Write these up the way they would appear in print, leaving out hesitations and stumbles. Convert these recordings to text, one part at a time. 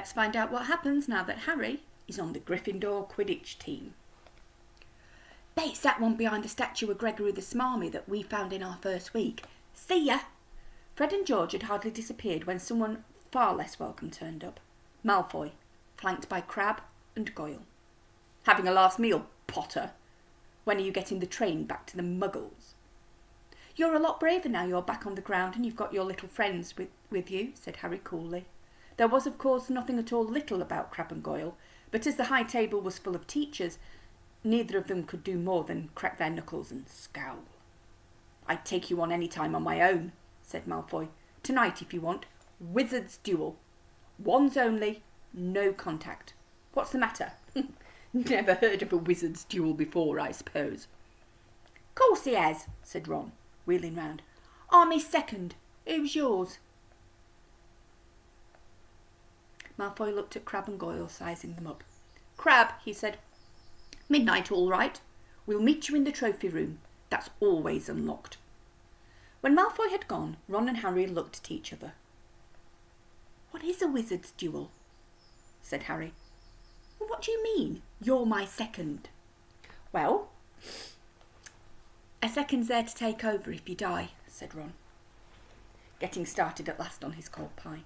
let's find out what happens now that Harry is on the Gryffindor Quidditch team. Bet it's that one behind the statue of Gregory the Smarmy that we found in our first week. See ya! Fred and George had hardly disappeared when someone far less welcome turned up. Malfoy, flanked by Crabbe and Goyle. Having a last meal, Potter? When are you getting the train back to the Muggles? You're a lot braver now you're back on the ground and you've got your little friends with you, said Harry coolly. There was, of course, nothing at all little about Crabbe and Goyle, but as the high table was full of teachers, neither of them could do more than crack their knuckles and scowl. I'd take you on any time on my own, said Malfoy. Tonight, if you want. Wizard's duel. Wands only, no contact. What's the matter? Never heard of a wizard's duel before, I suppose. Course he has, said Ron, wheeling round. I'm his second. Who's yours? Malfoy looked at Crabbe and Goyle, sizing them up. Crabbe, he said. Midnight, all right. We'll meet you in the trophy room. That's always unlocked. When Malfoy had gone, Ron and Harry looked at each other. What is a wizard's duel? Said Harry. Well, what do you mean, you're my second? Well, a second's there to take over if you die, said Ron, getting started at last on his cold pie.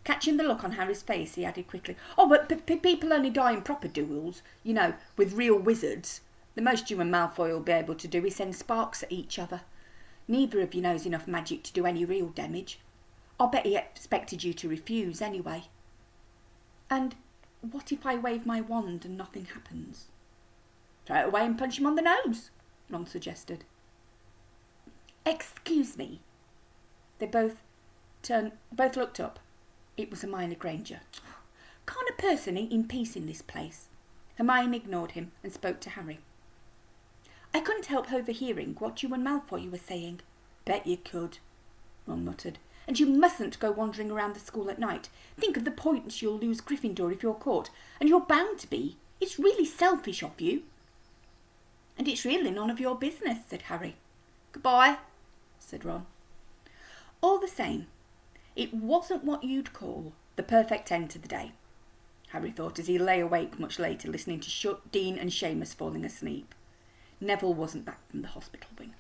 Catching the look on Harry's face, he added quickly, oh, but people only die in proper duels, you know, with real wizards. The most you and Malfoy will be able to do is send sparks at each other. Neither of you knows enough magic to do any real damage. I'll bet he expected you to refuse anyway. And what if I wave my wand and nothing happens? Throw it away and punch him on the nose, Ron suggested. Excuse me. They both looked up. It was Hermione Granger. Can't a person eat in peace in this place? Hermione ignored him and spoke to Harry. I couldn't help overhearing what you and Malfoy were saying. Bet you could, Ron muttered. And you mustn't go wandering around the school at night. Think of the points you'll lose Gryffindor if you're caught. And you're bound to be. It's really selfish of you. And it's really none of your business, said Harry. Goodbye, said Ron. All the same, it wasn't what you'd call the perfect end to the day, Harry thought as he lay awake much later listening to Dean and Seamus falling asleep. Neville wasn't back from the hospital wing.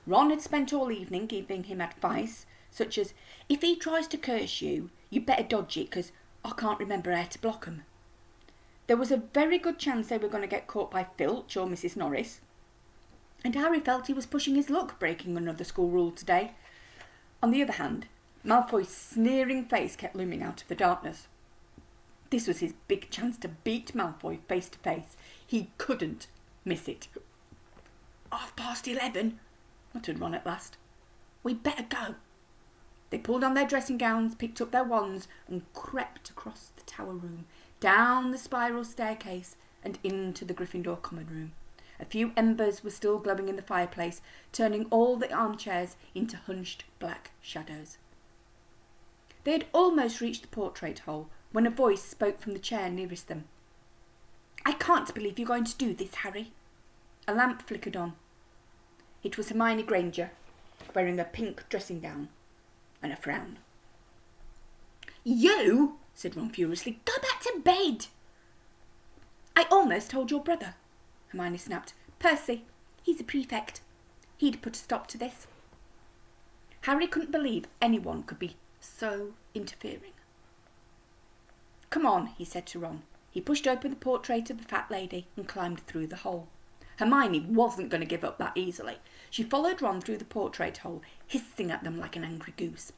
Ron had spent all evening giving him advice, such as, if he tries to curse you, you'd better dodge it, 'cause I can't remember how to block 'em. There was a very good chance they were going to get caught by Filch or Mrs. Norris, and Harry felt he was pushing his luck breaking another school rule today. On the other hand, Malfoy's sneering face kept looming out of the darkness. This was his big chance to beat Malfoy face to face. He couldn't miss it. 11:30, muttered Ron at last. We'd better go. They pulled on their dressing gowns, picked up their wands, and crept across the tower room, down the spiral staircase, and into the Gryffindor common room. A few embers were still glowing in the fireplace, turning all the armchairs into hunched black shadows. They had almost reached the portrait hole when a voice spoke from the chair nearest them. I can't believe you're going to do this, Harry. A lamp flickered on. It was Hermione Granger, wearing a pink dressing gown and a frown. You, said Ron furiously, go back to bed. I almost told your brother, Hermione snapped. Percy, he's a prefect. He'd put a stop to this. Harry couldn't believe anyone could be so interfering. Come on, he said to Ron. He pushed open the portrait of the fat lady and climbed through the hole. Hermione wasn't going to give up that easily. She followed Ron through the portrait hole, hissing at them like an angry goose.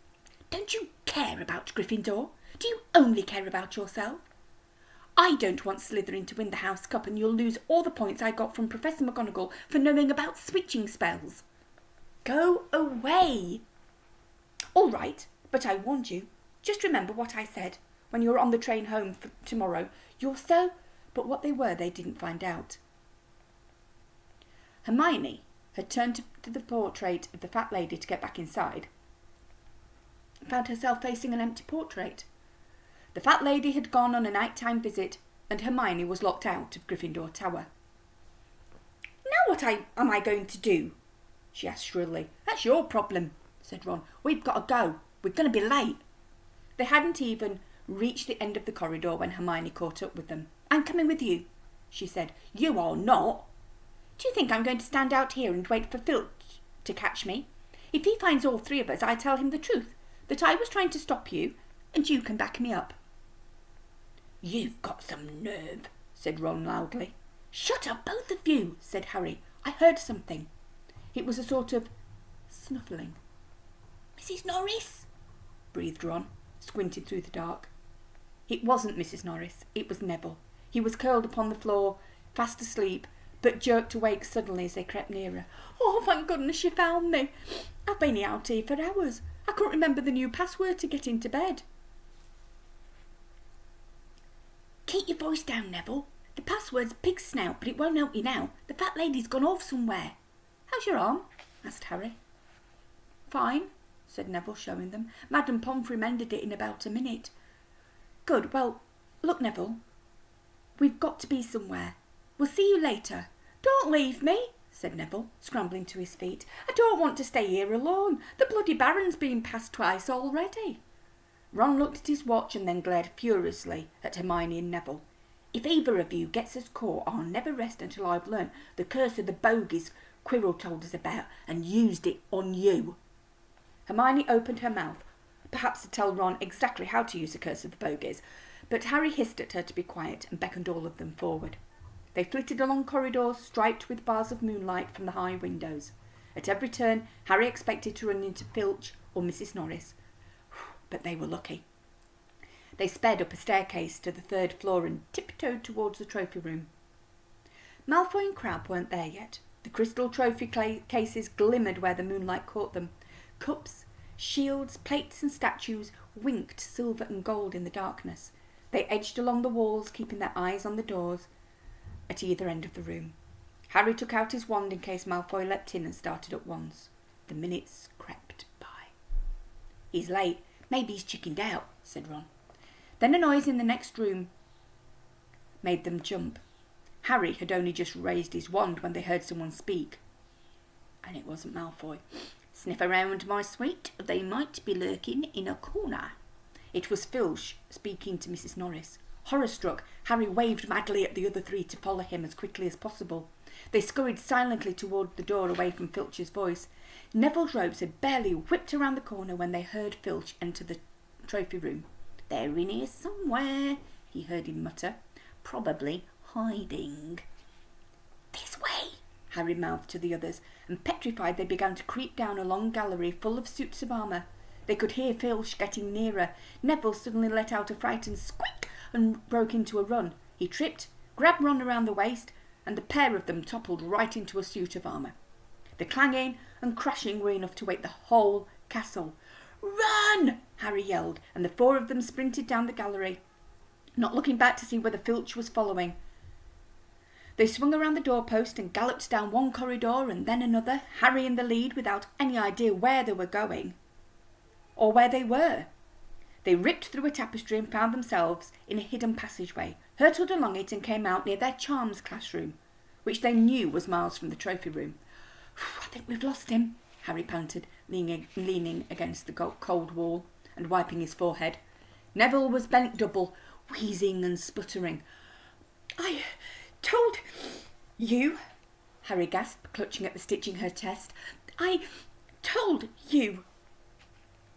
Don't you care about Gryffindor? Do you only care about yourself? I don't want Slytherin to win the House Cup, and you'll lose all the points I got from Professor McGonagall for knowing about switching spells. Go away. All right, but I warned you. Just remember what I said when you're on the train home tomorrow. You're so... But what they were, they didn't find out. Hermione had turned to the portrait of the fat lady to get back inside and found herself facing an empty portrait. The fat lady had gone on a nighttime visit, and Hermione was locked out of Gryffindor Tower. Now what am I going to do? She asked shrilly. That's your problem, said Ron. We've got to go. We're going to be late. They hadn't even reached the end of the corridor when Hermione caught up with them. "I'm coming with you," she said. "You are not. Do you think I'm going to stand out here and wait for Filch to catch me? If he finds all three of us, I tell him the truth, that I was trying to stop you, and you can back me up." "You've got some nerve," said Ron loudly. "Shut up, both of you," said Harry. "I heard something." It was a sort of snuffling. "Mrs. Norris?" breathed Ron, squinted through the dark. It wasn't Mrs. Norris, it was Neville. He was curled upon the floor, fast asleep, but jerked awake suddenly as they crept nearer. "Oh, thank goodness you found me. I've been out here for hours. I couldn't remember the new password to get into bed." "Keep your voice down, Neville. The password's pig snout, but it won't help you now. The fat lady's gone off somewhere." "How's your arm?" asked Harry. "Fine," said Neville, showing them. "Madame Pomfrey mended it in about a minute." "Good. Well, look, Neville, we've got to be somewhere. We'll see you later." "Don't leave me," said Neville, scrambling to his feet. "I don't want to stay here alone. The bloody Baron's been passed twice already." Ron looked at his watch and then glared furiously at Hermione and Neville. "If either of you gets us caught, I'll never rest until I've learned the curse of the bogies Quirrell told us about and used it on you." Hermione opened her mouth, perhaps to tell Ron exactly how to use the curse of the bogies, but Harry hissed at her to be quiet and beckoned all of them forward. They flitted along corridors striped with bars of moonlight from the high windows. At every turn, Harry expected to run into Filch or Mrs. Norris, but they were lucky. They sped up a staircase to the third floor and tiptoed towards the trophy room. Malfoy and Crabbe weren't there yet. The crystal trophy cases glimmered where the moonlight caught them. Cups, shields, plates and statues winked silver and gold in the darkness. They edged along the walls, keeping their eyes on the doors at either end of the room. Harry took out his wand in case Malfoy leapt in and started at once. The minutes crept by. "He's late. Maybe he's chickened out," said Ron. Then a noise in the next room made them jump. Harry had only just raised his wand when they heard someone speak. And it wasn't Malfoy. "Sniff around, my sweet. They might be lurking in a corner." It was Filch speaking to Mrs. Norris. Horror-struck, Harry waved madly at the other three to follow him as quickly as possible. They scurried silently toward the door away from Filch's voice. Neville's robes had barely whipped around the corner when they heard Filch enter the trophy room. "They're in here somewhere," he heard him mutter. "Probably hiding." "This way," Harry mouthed to the others, and petrified they began to creep down a long gallery full of suits of armour. They could hear Filch getting nearer. Neville suddenly let out a frightened squeak and broke into a run. He tripped, grabbed Ron around the waist, and the pair of them toppled right into a suit of armour. The clanging and crashing were enough to wake the whole castle. "Run!" Harry yelled, and the four of them sprinted down the gallery, not looking back to see whether Filch was following. They swung around the doorpost and galloped down one corridor and then another, Harry in the lead without any idea where they were going or where they were. They ripped through a tapestry and found themselves in a hidden passageway, hurtled along it and came out near their charms classroom, which they knew was miles from the trophy room. "I think we've lost him," Harry panted, leaning against the cold wall and wiping his forehead. Neville was bent double, wheezing and sputtering. "I told you," Harry gasped, clutching at the stitch in her chest. "I told you."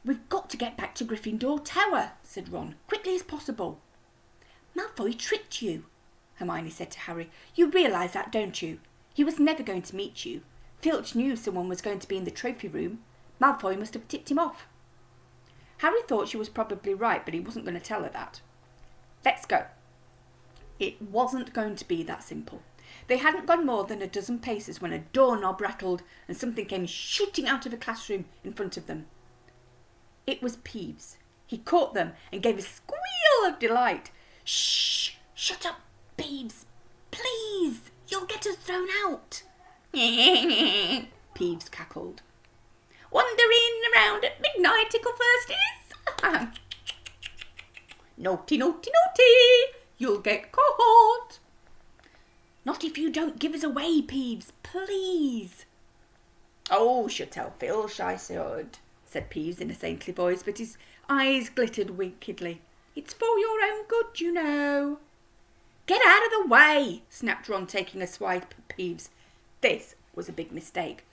"We've got to get back to Gryffindor Tower," said Ron, "quickly as possible." "Malfoy tricked you," Hermione said to Harry. "You realise that, don't you? He was never going to meet you. Filch knew someone was going to be in the trophy room. Malfoy must have tipped him off." Harry thought she was probably right, but he wasn't going to tell her that. "Let's go." It wasn't going to be that simple. They hadn't gone more than a dozen paces when a doorknob rattled and something came shooting out of a classroom in front of them. It was Peeves. He caught them and gave a squeal of delight. "Shh! Shut up, Peeves! Please! You'll get us thrown out!" Peeves cackled. "Wandering around at midnight, tickle firsties! Naughty, naughty, naughty! You'll get caught!" "Not if you don't give us away, Peeves, please!" "Oh, should tell Filch I should," said Peeves in a saintly voice, but his eyes glittered wickedly. It's for your own good, you know. Get out of the way, snapped Ron, taking a swipe at Peeves. This was a big mistake.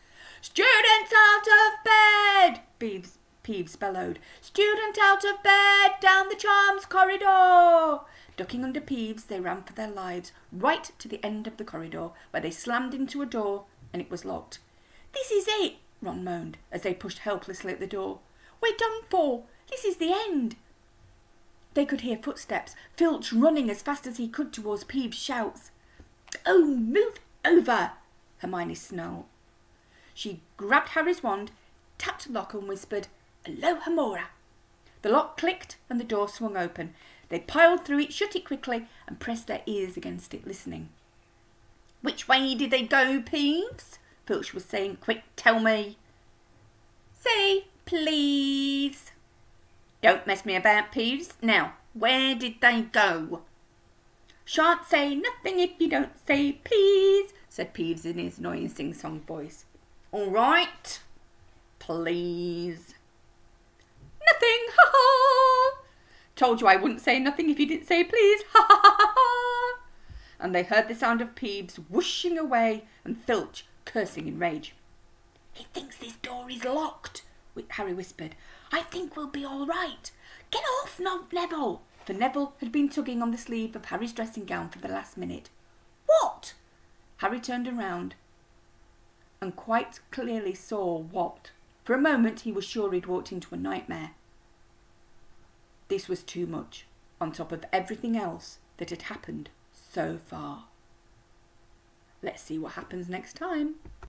Students out of bed, Peeves bellowed. Student out of bed, down the charms corridor. Ducking under Peeves, they ran for their lives, right to the end of the corridor, where they slammed into a door, and it was locked. This is it, Ron moaned, as they pushed helplessly at the door. We're done for. This is the end. They could hear footsteps, Filch running as fast as he could towards Peeves' shouts. Oh, move over, Hermione snarled. She grabbed Harry's wand, tapped the lock and whispered, Alohomora. The lock clicked and the door swung open. They piled through it, shut it quickly, and pressed their ears against it, listening. Which way did they go, Peeves? Filch was saying. Quick, tell me. Say, please. Don't mess me about, Peeves. Now, where did they go? Shan't say nothing if you don't say please, said Peeves in his annoying sing-song voice. All right. Please. Nothing, ha ha. Told you I wouldn't say nothing if you didn't say please, ha ha ha ha. And they heard the sound of Peeves whooshing away and Filch cursing in rage. He thinks this door is locked, Harry whispered. I think we'll be all right. Get off, Neville. For Neville had been tugging on the sleeve of Harry's dressing gown for the last minute. What? Harry turned around and quite clearly saw what. For a moment he was sure he'd walked into a nightmare. This was too much, on top of everything else that had happened so far. Let's see what happens next time.